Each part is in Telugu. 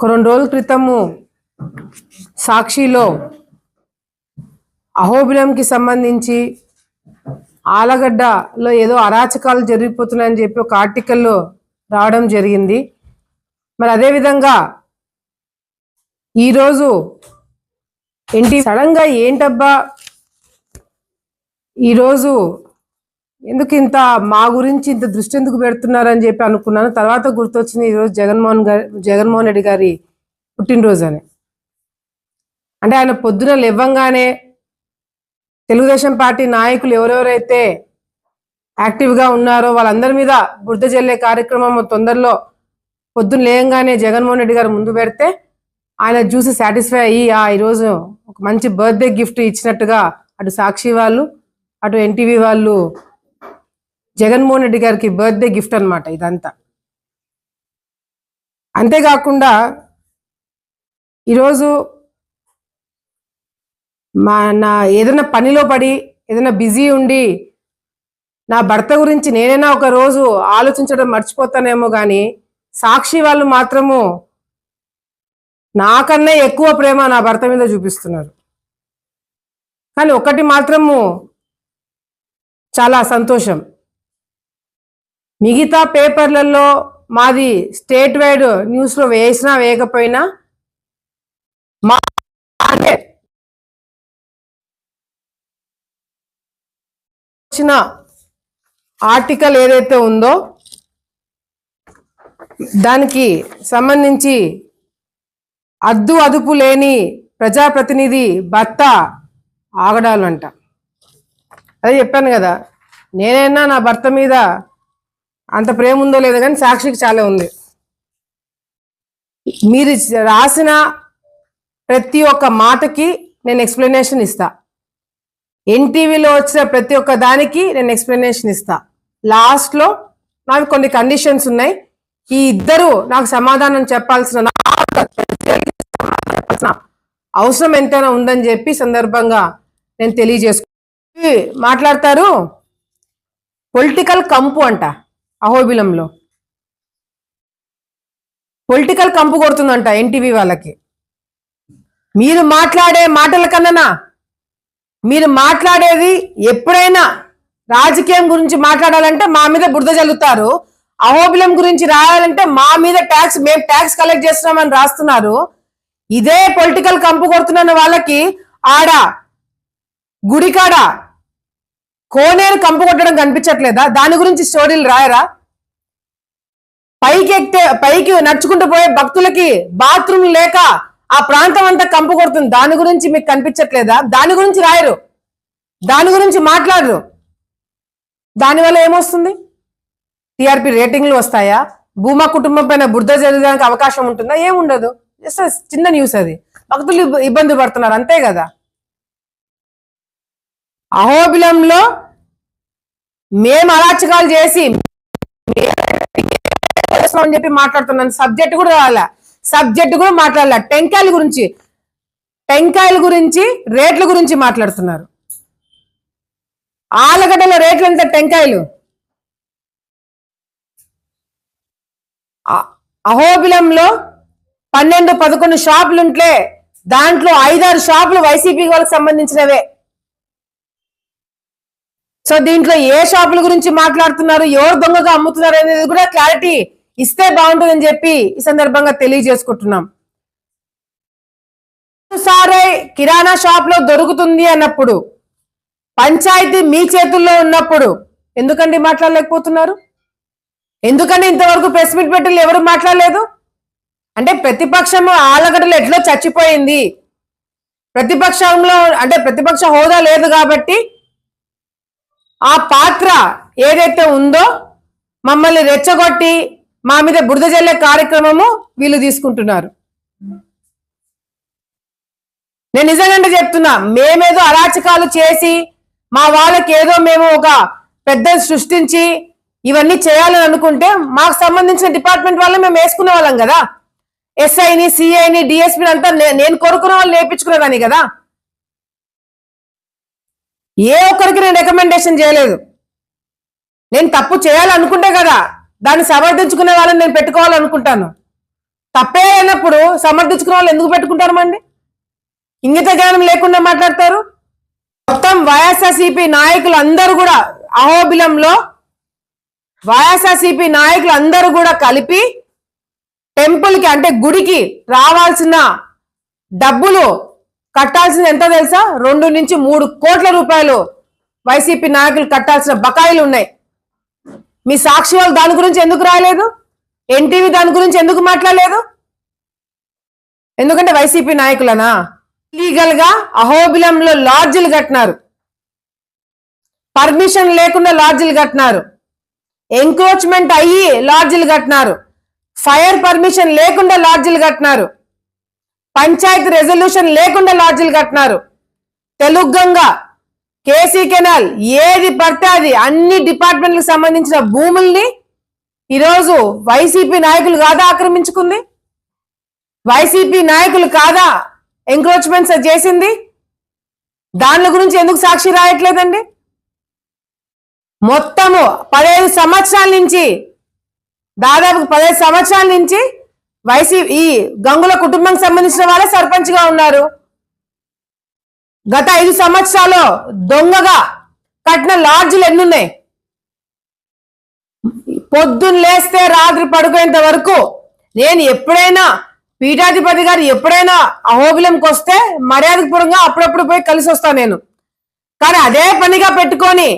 2 రోజుల క్రితము సాక్షిలో అహోబిలంకి సంబంధించి ఆలగడ్డలో ఏదో అరాచకాలు జరిగిపోతున్నాయని చెప్పి ఒక ఆర్టికల్లో రావడం జరిగింది. మరి అదేవిధంగా ఈరోజు సడన్గా ఏంటబ్బా ఈరోజు ఎందుకు ఇంత మా గురించి ఇంత దృష్టి ఎందుకు పెడుతున్నారని చెప్పి అనుకున్నాను. తర్వాత గుర్తొచ్చింది ఈరోజు జగన్మోహన్ రెడ్డి గారి పుట్టినరోజు అని. అంటే ఆయన పొద్దున లేవంగానే తెలుగుదేశం పార్టీ నాయకులు ఎవరెవరైతే యాక్టివ్గా ఉన్నారో వాళ్ళందరి మీద బురద జల్లే కార్యక్రమం తొందరలో పొద్దున లేయంగానే జగన్మోహన్ రెడ్డి గారు ముందు పెడితే ఆయన చూసి సాటిస్ఫై అయ్యి ఈరోజు ఒక మంచి బర్త్డే గిఫ్ట్ ఇచ్చినట్టుగా అటు సాక్షి వాళ్ళు అటు ఎన్టీవీ వాళ్ళు జగన్మోహన్ రెడ్డి గారికి బర్త్డే గిఫ్ట్ అనమాట ఇదంతా. అంతేకాకుండా ఈరోజు నా ఏదైనా పనిలో పడి ఏదైనా బిజీ ఉండి నా భర్త గురించి నేనైనా ఒక రోజు ఆలోచించడం మర్చిపోతానేమో కానీ సాక్షి వాళ్ళు మాత్రము నాకన్నా ఎక్కువ ప్రేమ నా భర్త మీద చూపిస్తున్నారు. కానీ ఒకటి మాత్రము చాలా సంతోషం, మిగతా పేపర్లలో మాది స్టేట్ వైడ్ న్యూస్లో వేసినా వేయకపోయినా మా వచ్చిన ఆర్టికల్ ఏదైతే ఉందో దానికి సంబంధించి అద్దు అదుపు లేని ప్రజాప్రతినిధి భర్త ఆగడాలంట. అదే చెప్పాను కదా, నేనైనా నా భర్త మీద అంత ప్రేమ ఉందో లేదో కానీ సాక్షికి చాలా ఉంది. మీరు రాసిన ప్రతి ఒక్క మాటకి నేను ఎక్స్ప్లెనేషన్ ఇస్తా, ఎన్టీవీలో వచ్చిన ప్రతి ఒక్క దానికి నేను ఎక్స్ప్లెనేషన్ ఇస్తా. లాస్ట్లో నాకు కొన్ని కండిషన్స్ ఉన్నాయి, ఈ ఇద్దరు నాకు సమాధానం చెప్పాల్సిన అవసరం ఎంతైనా ఉందని చెప్పి సందర్భంగా నేను తెలియజేసుకు మాట్లాడతారు. పొలిటికల్ కంపు అంట అహోబిలంలో, పొలిటికల్ కంపు కొడుతుందంట ఎన్టీవీ వాళ్ళకి. మీరు మాట్లాడే మాటల కన్నా మీరు మాట్లాడేది ఎప్పుడైనా రాజకీయం గురించి మాట్లాడాలంటే మా మీద బురద జల్లుతారు, అహోబిలం గురించి రాయాలంటే మా మీద మేము ట్యాక్స్ కలెక్ట్ చేస్తున్నామని రాస్తున్నారు. ఇదే పొలిటికల్ కంపు కొడుతున్న వాళ్ళకి ఆడ గుడికాడ కోనేరు కంపు కొట్టడం కనిపించట్లేదా? దాని గురించి స్టోరీలు రాయరా? పైకి నడుచుకుంటూ పోయే భక్తులకి బాత్రూమ్ లేక ఆ ప్రాంతం అంతా కంపు కొడుతుంది, దాని గురించి మీకు కనిపించట్లేదా? దాని గురించి రాయరు, దాని గురించి మాట్లాడరు. దానివల్ల ఏమొస్తుంది? టీఆర్పీ రేటింగ్లు వస్తాయా? భూమా కుటుంబం పైన బురద జరగడానికి అవకాశం ఉంటుందా? ఏముండదు. జస్ట్ చిన్న న్యూస్, అది భక్తులు ఇబ్బంది పడుతున్నారు అంతే కదా. అహోబిలంలో మేము అరాచకాలు చేసి అని చెప్పి మాట్లాడుతున్నాను. సబ్జెక్ట్ కూడా రావాలా, సబ్జెక్ట్ కూడా మాట్లాడాల. టెంకాయల గురించి రేట్ల గురించి మాట్లాడుతున్నారు. ఆలగడ్డల రేట్లు ఎంత? టెంకాయలు అహోబిలంలో 12-11 షాపులు ఉంటే దాంట్లో 5-6 షాపులు వైసీపీ వాళ్ళకి సంబంధించినవే. సో దీంట్లో ఏ షాపుల గురించి మాట్లాడుతున్నారు, ఎవరు దొంగగా అమ్ముతున్నారు అనేది కూడా క్లారిటీ ఇస్తే బాగుంటుందని చెప్పి ఈ సందర్భంగా తెలియజేసుకుంటున్నాం. సారే కిరాణా షాప్ లో దొరుకుతుంది అన్నప్పుడు, పంచాయతీ మీ చేతుల్లో ఉన్నప్పుడు ఎందుకండి మాట్లాడలేకపోతున్నారు? ఎందుకంటే ఇంతవరకు ప్రెస్ మీట్ పెట్టి ఎవరు మాట్లాడలేదు? అంటే ప్రతిపక్షం ఆలగడ్డలు ఎట్లో చచ్చిపోయింది, ప్రతిపక్షంలో అంటే ప్రతిపక్ష హోదా లేదు కాబట్టి ఆ పాత్ర ఏదైతే ఉందో మమ్మల్ని రెచ్చగొట్టి మా మీద బురద జల్లే కార్యక్రమము వీళ్ళు తీసుకుంటున్నారు. నేను నిజంగా చెప్తున్నా, మేమేదో అరాచకాలు చేసి మా వాళ్ళకి ఏదో మేము ఒక పెద్ద సృష్టించి ఇవన్నీ చేయాలని అనుకుంటే మాకు సంబంధించిన డిపార్ట్మెంట్ వాళ్ళని మేము వేసుకునే వాళ్ళం కదా. ఎస్ఐని, సిఐని, డిఎస్పీని అంతా నేను కోరుకున్న వాళ్ళు నేర్పించుకునేదాన్ని కదా. ఏ ఒక్కరికి నేను రికమెండేషన్ చేయలేదు. నేను తప్పు చేయాలనుకుంటే కదా దాన్ని సమర్థించుకునే వాళ్ళని నేను పెట్టుకోవాలనుకుంటాను. తప్పే అయినప్పుడు సమర్థించుకున్న వాళ్ళు ఎందుకు పెట్టుకుంటారు మండి? ఇంగిత జ్ఞానం లేకుండా మాట్లాడతారు. మొత్తం వైఎస్ఆర్సీపీ నాయకులు అందరూ కూడా అహోబిలంలో వైఎస్ఆర్సీపీ నాయకులు అందరూ కూడా కలిపి టెంపుల్ కి అంటే గుడికి రావాల్సిన డబ్బులు కట్టాల్సింది ఎంత తెలుసా? 2 నుంచి 3 కోట్ల రూపాయలు వైసీపీ నాయకులు కట్టాల్సిన బకాయిలు ఉన్నాయి. మీ సాక్షి వాళ్ళు దాని గురించి ఎందుకు రాలేదు? ఎన్టీవీ దాని గురించి ఎందుకు మాట్లాడలేదు? ఎందుకంటే వైసీపీ నాయకులనా? లీగల్ గా అహోబిలంలో లాడ్జిలు కట్టినారు, పర్మిషన్ లేకుండా లాడ్జిలు కట్టినారు, ఎంక్రోచ్మెంట్ అయ్యి లాడ్జిలు కట్టినారు, ఫైర్ పర్మిషన్ లేకుండా లాడ్జిలు కట్టినారు, పంచాయతీ రెజల్యూషన్ లేకుండా లాడ్జిలు కట్టినారు. తెలుగు గంగా, కేసీ కెనాల్ ఏది పడితే అది అన్ని డిపార్ట్మెంట్లకు సంబంధించిన భూముల్ని ఈరోజు వైసీపీ నాయకులు కాదా ఆక్రమించుకుంది? వైసీపీ నాయకులు కాదా ఎంక్రోచ్మెంట్స్ చేసింది? దాని గురించి ఎందుకు సాక్షి రాయట్లేదండి? మొత్తము 15 సంవత్సరాల నుంచి, దాదాపు 15 సంవత్సరాల నుంచి ఈ గంగుల కుటుంబానికి సంబంధించిన వాళ్ళే సర్పంచ్ గా ఉన్నారు. గత 5 సంవత్సరాలు దొంగగా కట్టిన లాడ్జీలు ఎన్నున్నాయి? పొద్దున్న లేస్తే రాత్రి పడుకునేంత వరకు నేను ఎప్పుడైనా పీఠాధిపతి గారు ఎప్పుడైనా అహోబిలంకి వస్తే మర్యాదపూర్వకంగా అప్పుడప్పుడు పోయి కలిసి వస్తాను నేను. కానీ అదే పనిగా పెట్టుకొని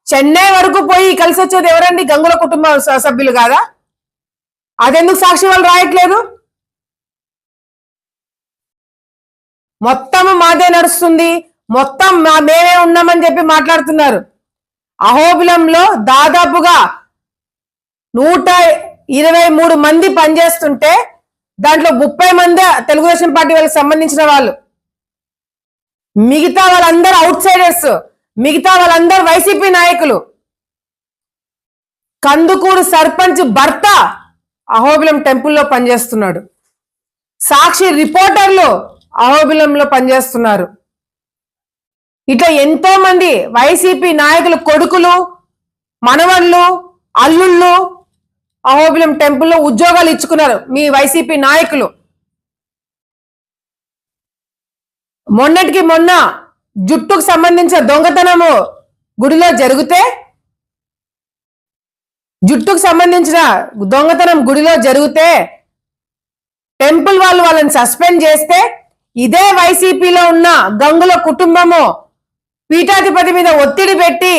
చెన్నై వరకు పోయి కలిసి వచ్చేది ఎవరండి? గంగుల కుటుంబ సభ్యులు కాదా? అదెందుకు సాక్షి వాళ్ళు రాయట్లేదు? మొత్తం మాదే నడుస్తుంది, మొత్తం మేమే ఉన్నామని చెప్పి మాట్లాడుతున్నారు. అహోబిలంలో దాదాపుగా 123 మంది పనిచేస్తుంటే దాంట్లో 30 మంది తెలుగుదేశం పార్టీ వాళ్ళకి సంబంధించిన వాళ్ళు, మిగతా వాళ్ళందరూ అవుట్ సైడర్స్, మిగతా వాళ్ళందరూ వైసీపీ నాయకులు. కందుకూరు సర్పంచ్ భర్త అహోబిలం టెంపుల్లో పనిచేస్తున్నాడు, సాక్షి రిపోర్టర్లు అహోబిలంలో పనిచేస్తున్నారు. ఇట్లా ఎంతో మంది వైసీపీ నాయకులు కొడుకులు, మనవళ్ళు, అల్లుళ్ళు అహోబిలం టెంపుల్లో ఉద్యోగాలు ఇచ్చుకున్నారు మీ వైసీపీ నాయకులు. మొన్నటికి మొన్న జుట్టుకు సంబంధించిన దొంగతనము గుడిలో జరిగితే, టెంపుల్ వాళ్ళని సస్పెండ్ చేస్తే ఇదే వైసీపీలో ఉన్న గంగుల కుటుంబము పీఠాధిపతి మీద ఒత్తిడి పెట్టి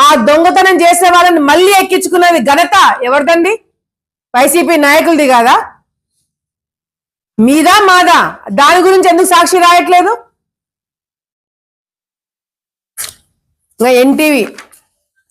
ఆ దొంగతనం చేసే వాళ్ళని మళ్ళీ ఎక్కించుకున్నది ఘనత ఎవరిదండి? వైసీపీ నాయకులది కాదా? మీదా మాదా? దాని గురించి ఎందుకు సాక్షి రాయట్లేదు? ఎన్టీవీ